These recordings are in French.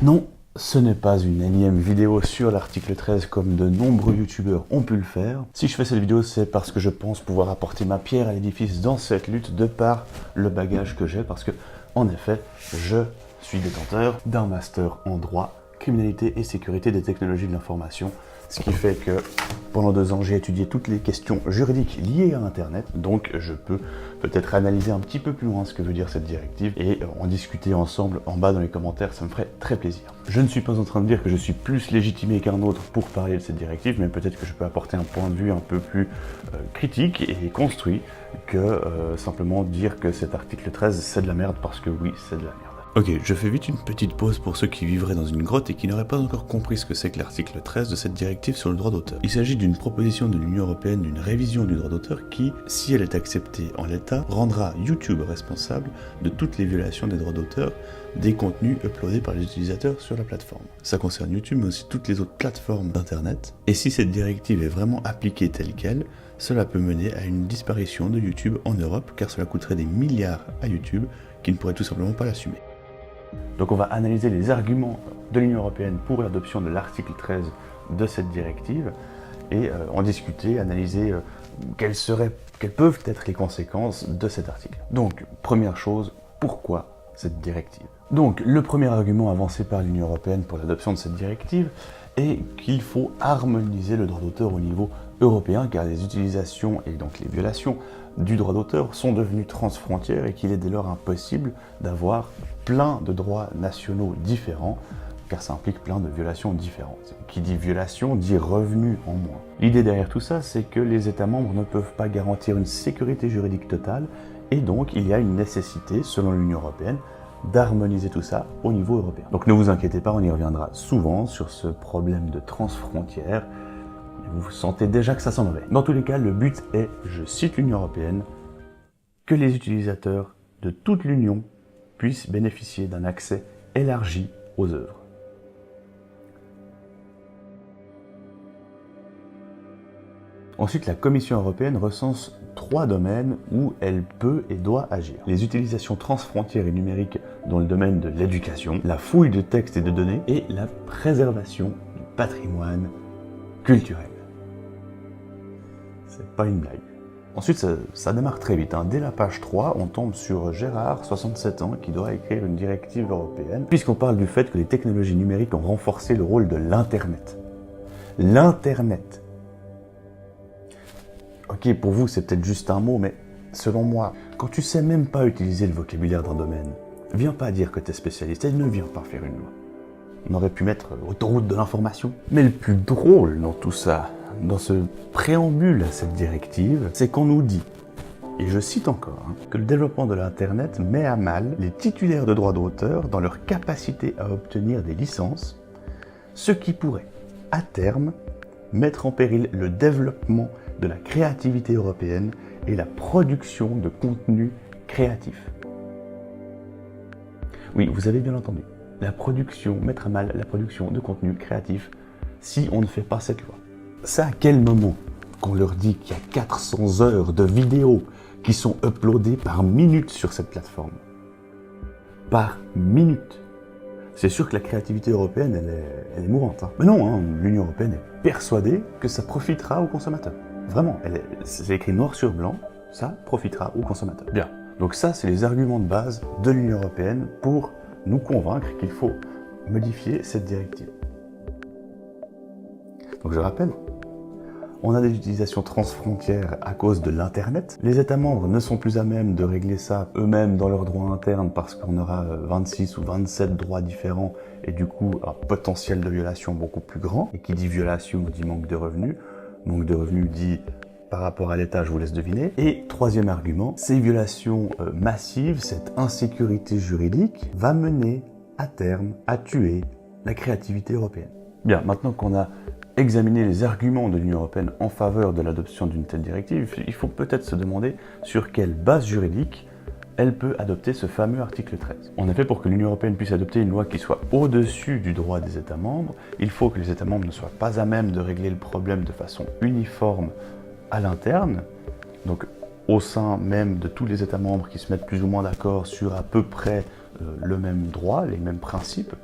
Non, ce n'est pas une énième vidéo sur l'article 13 comme de nombreux youtubeurs ont pu le faire. Si je fais cette vidéo, c'est parce que je pense pouvoir apporter ma pierre à l'édifice dans cette lutte de par le bagage que j'ai, parce que, en effet, je suis détenteur d'un master en droit, criminalité et sécurité des technologies de l'information, ce qui fait que pendant 2 ans, j'ai étudié toutes les questions juridiques liées à Internet, donc je peux peut-être analyser un petit peu plus loin ce que veut dire cette directive et en discuter ensemble en bas dans les commentaires, ça me ferait très plaisir. Je ne suis pas en train de dire que je suis plus légitimé qu'un autre pour parler de cette directive, mais peut-être que je peux apporter un point de vue un peu plus critique et construit que simplement dire que cet article 13 c'est de la merde parce que oui, c'est de la merde. Ok, je fais vite une petite pause pour ceux qui vivraient dans une grotte et qui n'auraient pas encore compris ce que c'est que l'article 13 de cette directive sur le droit d'auteur. Il s'agit d'une proposition de l'Union Européenne d'une révision du droit d'auteur qui, si elle est acceptée en l'état, rendra YouTube responsable de toutes les violations des droits d'auteur des contenus uploadés par les utilisateurs sur la plateforme. Ça concerne YouTube mais aussi toutes les autres plateformes d'internet. Et si cette directive est vraiment appliquée telle qu'elle, cela peut mener à une disparition de YouTube en Europe car cela coûterait des milliards à YouTube qui ne pourrait tout simplement pas l'assumer. Donc on va analyser les arguments de l'Union Européenne pour l'adoption de l'article 13 de cette directive et en discuter, analyser quelles peuvent être les conséquences de cet article. Donc, première chose, pourquoi cette directive? Donc, le premier argument avancé par l'Union Européenne pour l'adoption de cette directive est qu'il faut harmoniser le droit d'auteur au niveau européen car les utilisations et donc les violations du droit d'auteur sont devenues transfrontières et qu'il est dès lors impossible d'avoir plein de droits nationaux différents car ça implique plein de violations différentes. Qui dit violation dit revenu en moins. L'idée derrière tout ça, c'est que les États membres ne peuvent pas garantir une sécurité juridique totale et donc il y a une nécessité, selon l'Union Européenne, d'harmoniser tout ça au niveau européen. Donc ne vous inquiétez pas, on y reviendra souvent sur ce problème de transfrontière. Vous sentez déjà que ça s'en va. Dans tous les cas, le but est, je cite l'Union Européenne, que les utilisateurs de toute l'Union puissent bénéficier d'un accès élargi aux œuvres. Ensuite, la Commission européenne recense 3 domaines où elle peut et doit agir. Les utilisations transfrontières et numériques dans le domaine de l'éducation, la fouille de textes et de données et la préservation du patrimoine culturel. C'est pas une blague. Ensuite, ça démarre très vite. Dès la page 3, on tombe sur Gérard, 67 ans, qui doit écrire une directive européenne, puisqu'on parle du fait que les technologies numériques ont renforcé le rôle de l'Internet. L'Internet. Ok, pour vous, c'est peut-être juste un mot, mais selon moi, quand tu sais même pas utiliser le vocabulaire d'un domaine, viens pas dire que tu es spécialiste et ne viens pas faire une loi. On aurait pu mettre autoroute de l'information. Mais le plus drôle dans tout ça, dans ce préambule à cette directive, c'est qu'on nous dit, et je cite encore, que le développement de l'Internet met à mal les titulaires de droits d'auteur dans leur capacité à obtenir des licences, ce qui pourrait, à terme, mettre en péril le développement de la créativité européenne et la production de contenu créatif. Oui, vous avez bien entendu. Mettre à mal la production de contenu créatif si on ne fait pas cette loi. C'est à quel moment qu'on leur dit qu'il y a 400 heures de vidéos qui sont uploadées par minute sur cette plateforme? Par minute. C'est sûr que la créativité européenne, elle est mourante. Mais non, l'Union Européenne est persuadée que ça profitera aux consommateurs. Vraiment, c'est écrit noir sur blanc, ça profitera aux consommateurs. Bien. Donc ça, c'est les arguments de base de l'Union Européenne pour nous convaincre qu'il faut modifier cette directive. Donc je rappelle, on a des utilisations transfrontières à cause de l'Internet. Les États membres ne sont plus à même de régler ça eux-mêmes dans leur droit interne parce qu'on aura 26 ou 27 droits différents et du coup un potentiel de violation beaucoup plus grand. Et qui dit violation dit manque de revenus. Manque de revenus dit par rapport à l'État, je vous laisse deviner. Et troisième argument, ces violations massives, cette insécurité juridique va mener à terme à tuer la créativité européenne. Bien, maintenant qu'on a examiner les arguments de l'Union Européenne en faveur de l'adoption d'une telle directive, il faut peut-être se demander sur quelle base juridique elle peut adopter ce fameux article 13. En effet, pour que l'Union Européenne puisse adopter une loi qui soit au-dessus du droit des États membres, il faut que les États membres ne soient pas à même de régler le problème de façon uniforme à l'interne, donc au sein même de tous les États membres qui se mettent plus ou moins d'accord sur à peu près le même droit, les mêmes principes,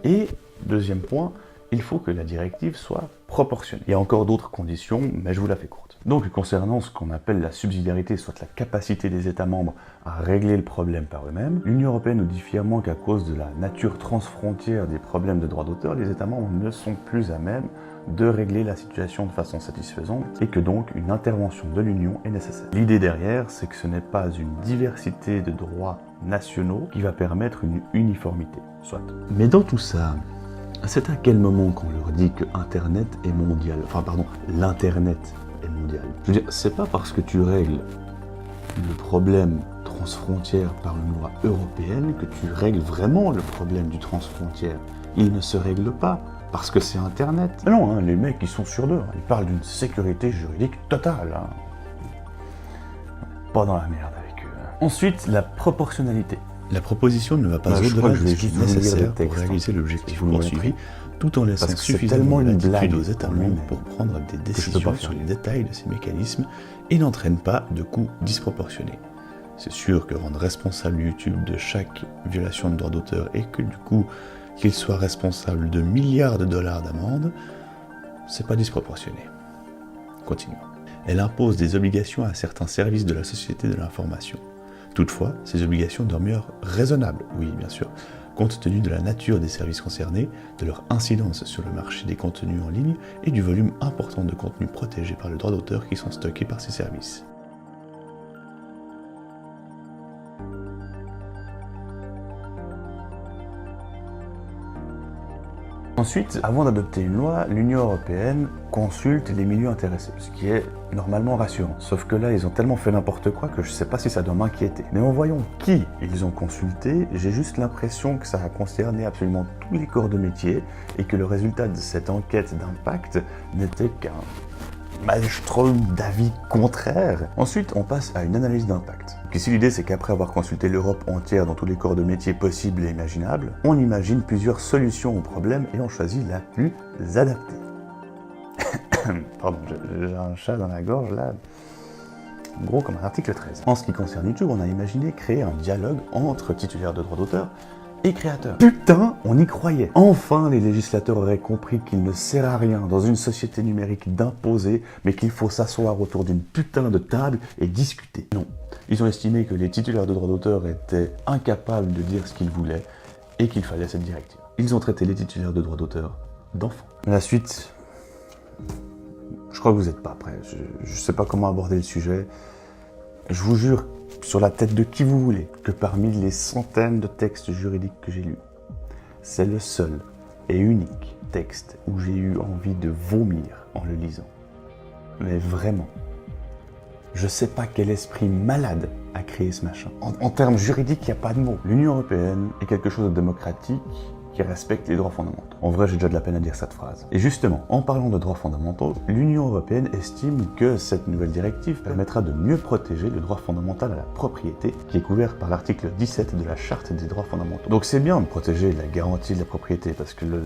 Et deuxième point, il faut que la directive soit proportionnée. Il y a encore d'autres conditions, mais je vous la fais courte. Donc concernant ce qu'on appelle la subsidiarité, soit la capacité des États membres à régler le problème par eux-mêmes, l'Union européenne nous dit fièrement qu'à cause de la nature transfrontière des problèmes de droit d'auteur, les États membres ne sont plus à même de régler la situation de façon satisfaisante et que donc une intervention de l'Union est nécessaire. L'idée derrière, c'est que ce n'est pas une diversité de droits nationaux qui va permettre une uniformité, soit. Mais dans tout ça, c'est à quel moment qu'on leur dit que Internet est mondial, enfin pardon, l'Internet est mondial? Je veux dire, c'est pas parce que tu règles le problème transfrontière par une loi européenne que tu règles vraiment le problème du transfrontière. Il ne se règle pas parce que c'est Internet. Mais non, hein, les mecs ils sont sûrs d'eux, ils parlent d'une sécurité juridique totale. Hein. Pas dans la merde avec eux. Hein. Ensuite, la proportionnalité. La proposition ne va pas au-delà de ce qui est nécessaire pour réaliser l'objectif poursuivi, tout en laissant suffisamment de latitude aux États membres pour prendre des décisions sur les détails de ces mécanismes et n'entraîne pas de coûts disproportionnés. C'est sûr que rendre responsable YouTube de chaque violation de droit d'auteur et que du coup, qu'il soit responsable de milliards de dollars d'amende, c'est pas disproportionné. Continuons. Elle impose des obligations à certains services de la société de l'information. Toutefois, ces obligations demeurent raisonnables, oui bien sûr, compte tenu de la nature des services concernés, de leur incidence sur le marché des contenus en ligne et du volume important de contenus protégés par le droit d'auteur qui sont stockés par ces services. Ensuite, avant d'adopter une loi, l'Union européenne consulte les milieux intéressés, ce qui est normalement rassurant. Sauf que là, ils ont tellement fait n'importe quoi que je ne sais pas si ça doit m'inquiéter. Mais en voyant qui ils ont consulté, j'ai juste l'impression que ça a concerné absolument tous les corps de métier et que le résultat de cette enquête d'impact n'était qu'un maelstrom d'avis contraires. Ensuite, on passe à une analyse d'impact. Ici, l'idée, c'est qu'après avoir consulté l'Europe entière dans tous les corps de métier possibles et imaginables, on imagine plusieurs solutions au problème et on choisit la plus adaptée. Pardon, j'ai un chat dans la gorge, là. Gros comme un article 13. En ce qui concerne YouTube, on a imaginé créer un dialogue entre titulaires de droits d'auteur et créateurs. Putain, on y croyait. Enfin, les législateurs auraient compris qu'il ne sert à rien dans une société numérique d'imposer, mais qu'il faut s'asseoir autour d'une putain de table et discuter. Non. Ils ont estimé que les titulaires de droits d'auteur étaient incapables de dire ce qu'ils voulaient et qu'il fallait cette directive. Ils ont traité les titulaires de droits d'auteur d'enfants. La suite, je crois que vous n'êtes pas prêts. Je ne sais pas comment aborder le sujet. Je vous jure, sur la tête de qui vous voulez, que parmi les centaines de textes juridiques que j'ai lus, c'est le seul et unique texte où j'ai eu envie de vomir en le lisant. Mais vraiment. Je sais pas quel esprit malade a créé ce machin. En termes juridiques, il n'y a pas de mots. L'Union européenne est quelque chose de démocratique qui respecte les droits fondamentaux. En vrai, j'ai déjà de la peine à dire cette phrase. Et justement, en parlant de droits fondamentaux, l'Union européenne estime que cette nouvelle directive permettra de mieux protéger le droit fondamental à la propriété qui est couvert par l'article 17 de la Charte des droits fondamentaux. Donc c'est bien de protéger la garantie de la propriété parce que le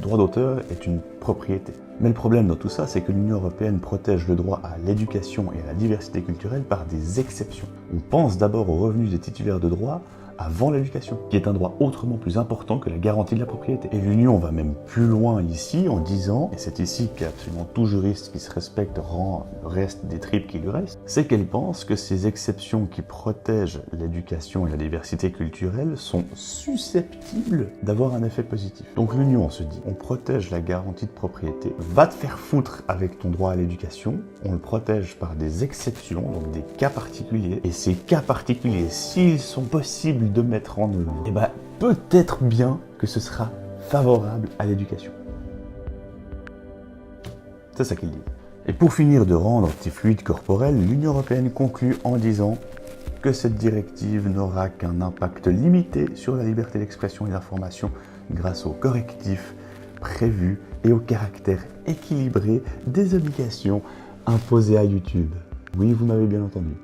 droit d'auteur est une propriété. Mais le problème dans tout ça, c'est que l'Union européenne protège le droit à l'éducation et à la diversité culturelle par des exceptions. On pense d'abord aux revenus des titulaires de droit avant l'éducation, qui est un droit autrement plus important que la garantie de la propriété. Et l'Union va même plus loin ici en disant, et c'est ici qu'absolument tout juriste qui se respecte rend le reste des tripes qui lui restent, c'est qu'elle pense que ces exceptions qui protègent l'éducation et la diversité culturelle sont susceptibles d'avoir un effet positif. Donc l'Union se dit, on protège la garantie de propriété, va te faire foutre avec ton droit à l'éducation, on le protège par des exceptions, donc des cas particuliers, et ces cas particuliers, s'ils sont possibles de mettre en œuvre, et ben peut-être bien que ce sera favorable à l'éducation. C'est ça qu'ils disent. Et pour finir de rendre tes fluides corporels, l'Union européenne conclut en disant que cette directive n'aura qu'un impact limité sur la liberté d'expression et d'information grâce aux correctifs prévus et au caractère équilibré des obligations imposées à YouTube. Oui, vous m'avez bien entendu.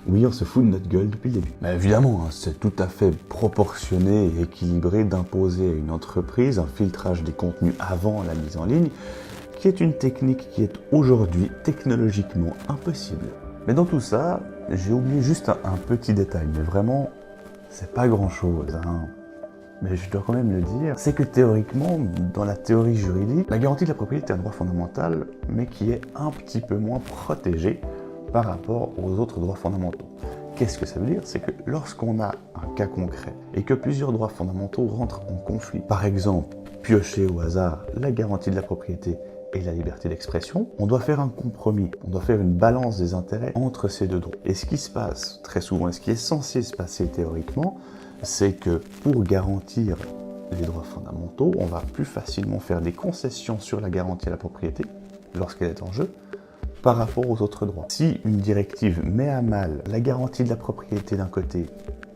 Oui, on se fout de notre gueule depuis le début. Mais évidemment, c'est tout à fait proportionné et équilibré d'imposer à une entreprise un filtrage des contenus avant la mise en ligne, qui est une technique qui est aujourd'hui technologiquement impossible. Mais dans tout ça, j'ai oublié juste un petit détail, mais vraiment, c'est pas grand-chose. mais je dois quand même le dire, c'est que théoriquement, dans la théorie juridique, la garantie de la propriété est un droit fondamental, mais qui est un petit peu moins protégé par rapport aux autres droits fondamentaux. Qu'est-ce que ça veut dire? C'est que lorsqu'on a un cas concret et que plusieurs droits fondamentaux rentrent en conflit, par exemple, piocher au hasard la garantie de la propriété et la liberté d'expression, on doit faire un compromis, on doit faire une balance des intérêts entre ces deux droits. Et ce qui se passe très souvent, et ce qui est censé se passer théoriquement, c'est que pour garantir les droits fondamentaux, on va plus facilement faire des concessions sur la garantie à la propriété lorsqu'elle est en jeu par rapport aux autres droits. Si une directive met à mal la garantie de la propriété d'un côté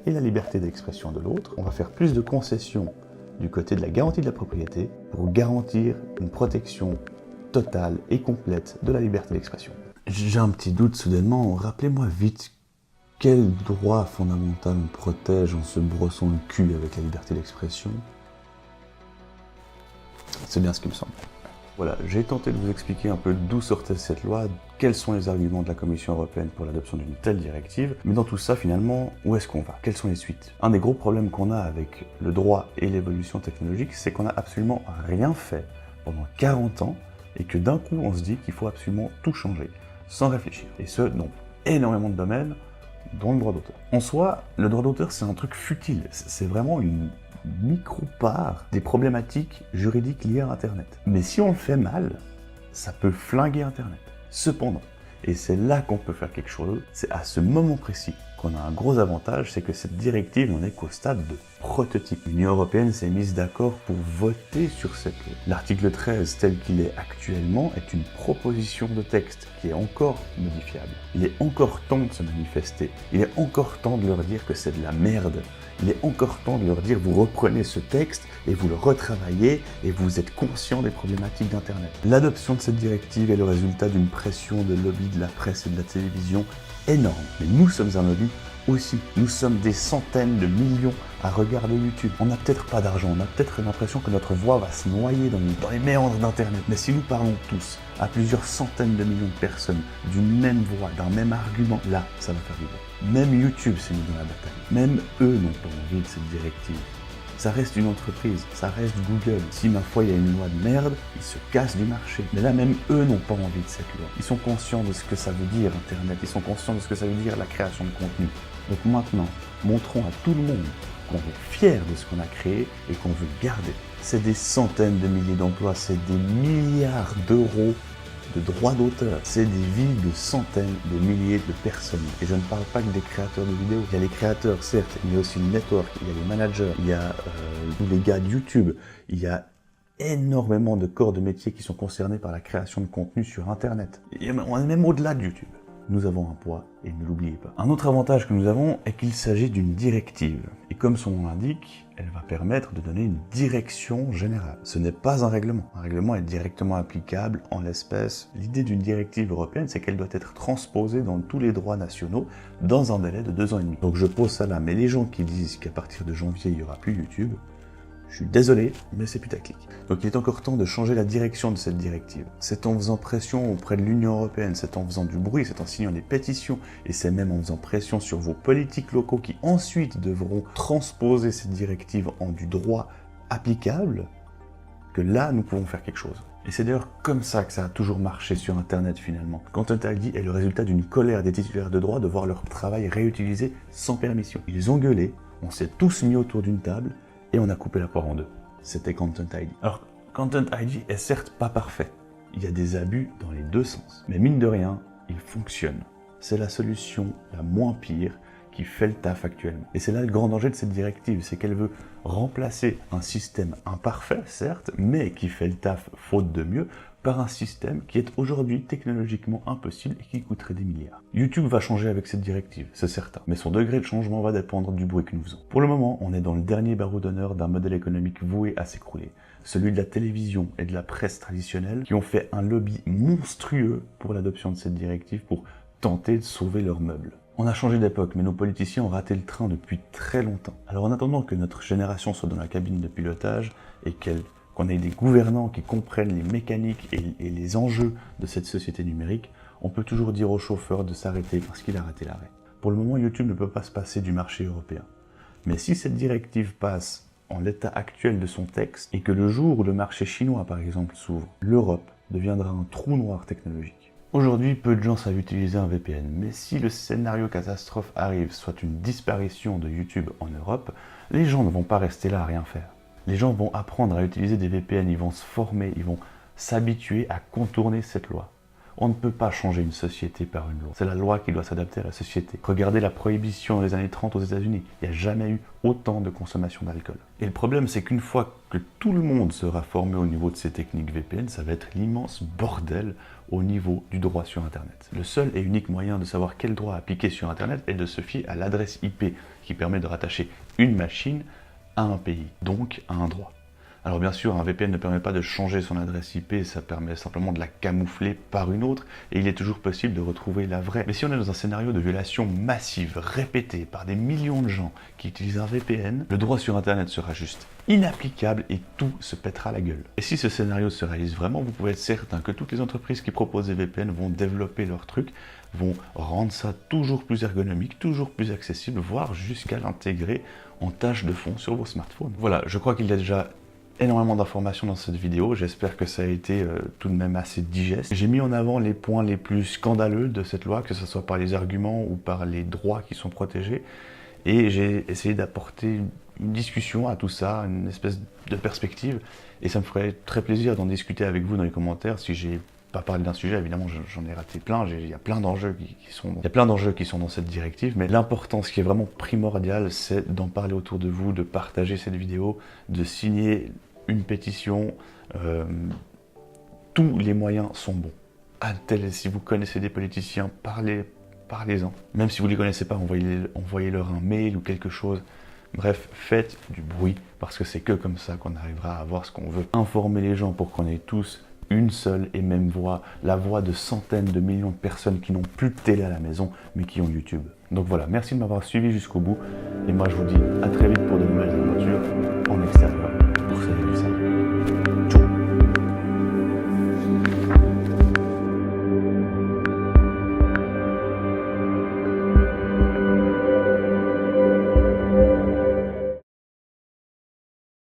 et la liberté d'expression de l'autre, on va faire plus de concessions du côté de la garantie de la propriété pour garantir une protection totale et complète de la liberté d'expression. J'ai un petit doute soudainement, rappelez-moi vite quel droit fondamental on protège en se brossant le cul avec la liberté d'expression? C'est bien ce qui me semble. Voilà, j'ai tenté de vous expliquer un peu d'où sortait cette loi, quels sont les arguments de la Commission européenne pour l'adoption d'une telle directive, mais dans tout ça, finalement, où est-ce qu'on va? Quelles sont les suites? Un des gros problèmes qu'on a avec le droit et l'évolution technologique, c'est qu'on n'a absolument rien fait pendant 40 ans, et que d'un coup, on se dit qu'il faut absolument tout changer, sans réfléchir. Et ce, dans énormément de domaines, dont le droit d'auteur. En soi, le droit d'auteur, c'est un truc futile. C'est vraiment une micro-part des problématiques juridiques liées à Internet. Mais si on le fait mal, ça peut flinguer Internet. Cependant, et c'est là qu'on peut faire quelque chose, c'est à ce moment précis qu'on a un gros avantage, c'est que cette directive n'en est qu'au stade de prototype. L'Union européenne s'est mise d'accord pour voter sur cette loi. L'article 13, tel qu'il est actuellement, est une proposition de texte qui est encore modifiable. Il est encore temps de se manifester. Il est encore temps de leur dire que c'est de la merde. Il est encore temps de leur dire vous reprenez ce texte et vous le retravaillez et vous êtes conscient des problématiques d'Internet. L'adoption de cette directive est le résultat d'une pression de lobby de la presse et de la télévision énorme. Mais nous sommes un lobby aussi. Nous sommes des centaines de millions à regarder YouTube. On n'a peut-être pas d'argent, on a peut-être l'impression que notre voix va se noyer dans les méandres d'Internet. Mais si nous parlons tous à plusieurs centaines de millions de personnes d'une même voix, d'un même argument, là, ça va faire vivre. Même YouTube s'est mis dans la bataille. Même eux n'ont pas envie de cette directive. Ça reste une entreprise, ça reste Google. Si ma foi il y a une loi de merde, ils se cassent du marché. Mais là même eux n'ont pas envie de cette loi. Ils sont conscients de ce que ça veut dire Internet, ils sont conscients de ce que ça veut dire la création de contenu. Donc maintenant, montrons à tout le monde qu'on est fier de ce qu'on a créé et qu'on veut garder. C'est des centaines de milliers d'emplois, c'est des milliards d'euros de droits d'auteur. C'est des vies de centaines de milliers de personnes. Et je ne parle pas que des créateurs de vidéos. Il y a les créateurs, certes, il y a aussi le network, il y a les managers, il y a tous les gars de YouTube, il y a énormément de corps de métier qui sont concernés par la création de contenu sur Internet. Et on est même au-delà de YouTube. Nous avons un poids, et ne l'oubliez pas. Un autre avantage que nous avons est qu'il s'agit d'une directive. Et comme son nom l'indique, elle va permettre de donner une direction générale. Ce n'est pas un règlement. Un règlement est directement applicable en l'espèce. L'idée d'une directive européenne, c'est qu'elle doit être transposée dans tous les droits nationaux dans un délai de 2 ans et demi. Donc je pose ça là, mais les gens qui disent qu'à partir de janvier, il n'y aura plus YouTube, je suis désolé, mais c'est putaclic. Donc il est encore temps de changer la direction de cette directive. C'est en faisant pression auprès de l'Union européenne, c'est en faisant du bruit, c'est en signant des pétitions, et c'est même en faisant pression sur vos politiques locaux qui ensuite devront transposer cette directive en du droit applicable, que là nous pouvons faire quelque chose. Et c'est d'ailleurs comme ça que ça a toujours marché sur Internet finalement. Content ID est le résultat d'une colère des titulaires de droit de voir leur travail réutilisé sans permission. Ils ont gueulé, on s'est tous mis autour d'une table, et on a coupé la poire en deux. C'était Content ID. Alors, Content ID est certes pas parfait. Il y a des abus dans les deux sens. Mais mine de rien, il fonctionne. C'est la solution la moins pire qui fait le taf actuellement. Et c'est là le grand danger de cette directive, c'est qu'elle veut remplacer un système imparfait, certes, mais qui fait le taf faute de mieux, par un système qui est aujourd'hui technologiquement impossible et qui coûterait des milliards. YouTube va changer avec cette directive, c'est certain, mais son degré de changement va dépendre du bruit que nous faisons. Pour le moment, on est dans le dernier barreau d'honneur d'un modèle économique voué à s'écrouler, celui de la télévision et de la presse traditionnelle qui ont fait un lobby monstrueux pour l'adoption de cette directive pour tenter de sauver leurs meubles. On a changé d'époque, mais nos politiciens ont raté le train depuis très longtemps. Alors en attendant que notre génération soit dans la cabine de pilotage et qu'on ait des gouvernants qui comprennent les mécaniques et les enjeux de cette société numérique, on peut toujours dire au chauffeur de s'arrêter parce qu'il a raté l'arrêt. Pour le moment, YouTube ne peut pas se passer du marché européen. Mais si cette directive passe en l'état actuel de son texte et que le jour où le marché chinois, par exemple, s'ouvre, l'Europe deviendra un trou noir technologique. Aujourd'hui, peu de gens savent utiliser un VPN, mais si le scénario catastrophe arrive, soit une disparition de YouTube en Europe, les gens ne vont pas rester là à rien faire. Les gens vont apprendre à utiliser des VPN, ils vont se former, ils vont s'habituer à contourner cette loi. On ne peut pas changer une société par une loi. C'est la loi qui doit s'adapter à la société. Regardez la prohibition dans les années 30 aux États-Unis. Il n'y a jamais eu autant de consommation d'alcool. Et le problème, c'est qu'une fois que tout le monde sera formé au niveau de ces techniques VPN, ça va être l'immense bordel au niveau du droit sur Internet. Le seul et unique moyen de savoir quel droit appliquer sur Internet est de se fier à l'adresse IP qui permet de rattacher une machine à un pays, donc à un droit. Alors bien sûr, un VPN ne permet pas de changer son adresse IP, ça permet simplement de la camoufler par une autre, et il est toujours possible de retrouver la vraie. Mais si on est dans un scénario de violation massive, répétée par des millions de gens qui utilisent un VPN, le droit sur Internet sera juste inapplicable et tout se pètera la gueule. Et si ce scénario se réalise vraiment, vous pouvez être certain que toutes les entreprises qui proposent des VPN vont développer leur truc, vont rendre ça toujours plus ergonomique, toujours plus accessible, voire jusqu'à l'intégrer en tâche de fond sur vos smartphones. Voilà, je crois qu'il y a déjà énormément d'informations dans cette vidéo, j'espère que ça a été tout de même assez digeste. J'ai mis en avant les points les plus scandaleux de cette loi, que ce soit par les arguments ou par les droits qui sont protégés, et j'ai essayé d'apporter une discussion à tout ça, une espèce de perspective, et ça me ferait très plaisir d'en discuter avec vous dans les commentaires. Si j'ai pas parlé d'un sujet, évidemment j'en ai raté plein, il y a plein d'enjeux qui sont dans cette directive, mais l'important, ce qui est vraiment primordial, c'est d'en parler autour de vous, de partager cette vidéo, de signer une pétition, tous les moyens sont bons. Si vous connaissez des politiciens, parlez-en. Même si vous ne les connaissez pas, envoyez-leur un mail ou quelque chose. Bref, faites du bruit, parce que c'est que comme ça qu'on arrivera à avoir ce qu'on veut. Informez les gens pour qu'on ait tous une seule et même voix, la voix de centaines de millions de personnes qui n'ont plus de télé à la maison, mais qui ont YouTube. Donc voilà, merci de m'avoir suivi jusqu'au bout, et moi je vous dis à très vite pour de nouvelles aventures en extérieur.